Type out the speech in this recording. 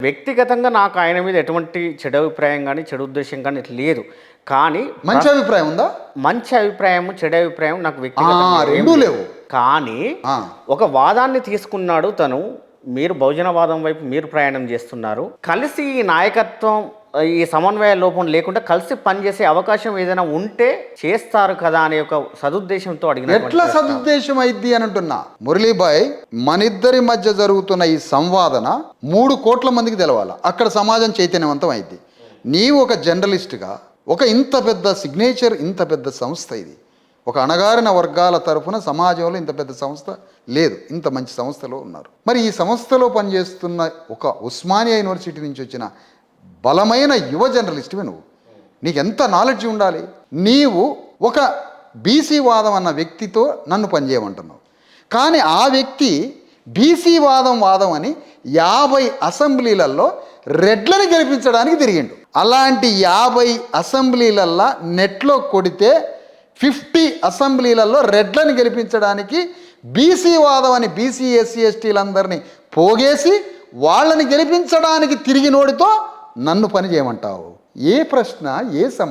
వ్యక్తిగతంగా నాకు ఆయన మీద ఎటువంటి చెడు అభిప్రాయం కానీ చెడు ఉద్దేశం కానీ లేదు. కానీ మంచి అభిప్రాయం ఉందా? మంచి అభిప్రాయం చెడు అభిప్రాయం నాకు వ్యక్తిగతంగా రెండూ లేవు. కానీ ఒక వాదాన్ని తీసుకున్నాడు తను. మీరు బహుజనవాదం వైపు మీరు ప్రయాణం చేస్తున్నారు. కలిసి ఈ నాయకత్వం ఈ సమన్వయ లోపం లేకుండా కలిసి పనిచేసే అవకాశం ఏదైనా ఉంటే చేస్తారు కదా అనే ఒక సదుద్దేశంతో అడిగిన. ఎట్లా సదుద్దేశం అయింది అని అంటున్నా మురళీబాయ్, మనిద్దరి మధ్య జరుగుతున్న ఈ సంవాదన 3 కోట్ల మందికి తెలవాలి. అక్కడ సమాజం చైతన్యవంతం అయింది. నీవు ఒక జర్నలిస్ట్గా ఒక ఇంత పెద్ద సిగ్నేచర్, ఇంత పెద్ద సంస్థ ఇది, ఒక అణగారిన వర్గాల తరఫున సమాజంలో ఇంత పెద్ద సంస్థ లేదు, ఇంత మంచి సంస్థలో ఉన్నారు. మరి ఈ సంస్థలో పనిచేస్తున్న ఒక ఉస్మానియా యూనివర్సిటీ నుంచి వచ్చిన బలమైన యువ జర్నలిస్ట్వి నువ్వు. నీకు ఎంత నాలెడ్జ్ ఉండాలి. నీవు ఒక బీసీ వాదం అన్న వ్యక్తితో నన్ను పనిచేయమంటున్నావు. కానీ ఆ వ్యక్తి బీసీ వాదం అని 50 అసెంబ్లీలలో రెడ్లని గెలిపించడానికి తిరిగిండు. అలాంటి 50 అసెంబ్లీలల్లో నెట్లో కొడితే 50 అసెంబ్లీలలో రెడ్లని గెలిపించడానికి బీసీ వాదం అని బీసీ ఎస్సీ ఎస్టీలందరినీ పోగేసి వాళ్ళని గెలిపించడానికి తిరిగినోడితో నన్ను పని చేయమంటావు? ఏ ప్రశ్న, ఏ సమాధానం?